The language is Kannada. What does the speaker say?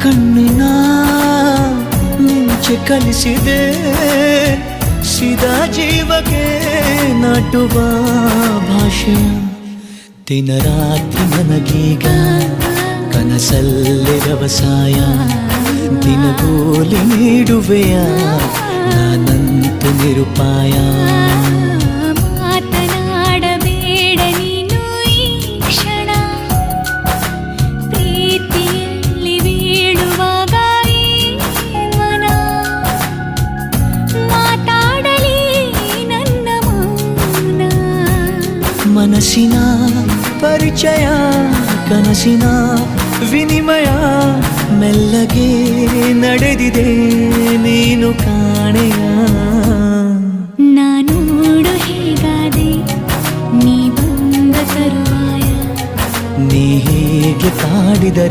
ಕಣ್ಣಿನ ಮಿಂಚೆ ಕಲಿಸಿದೆ ಸೀದಾ ಜೀವಕ್ಕೆ ನಾಟುವ ಭಾಷೆಯ ದಿನ ರಾತ್ರಿ ನನಗೀಗ ಕನಸಲ್ಲಿ ವ್ಯವಸಾಯ ದಿನಗೂಲಿ ನೀಡುವೆಯ ನಾನಂತು ನಿರುಪಾಯ ಮಾತನಾಡಬೇಡ ನೀನು ಈ ಕ್ಷಣ ಪ್ರೀತಿಯಲ್ಲಿ ಬೀಳುವಾಗ ಈ ಮನ ಮಾತಾಡಲಿ ನನ್ನ ಮೌನ ಮನಸ್ಸಿನ ಪರಿಚಯ ಕನಸಿನ ವಿನಿಮಯ ಮೆಲ್ಲಗೆ ನಡೆದಿದೆ ನೀನು ಕಾಣೆಯ ನಾನೋಡು ಹೇಗಾದೆ ನೀ ಬಂದ ತರುವಾಯ ನೀ ಹೀಗೆ ಕಾಡಿದರೆ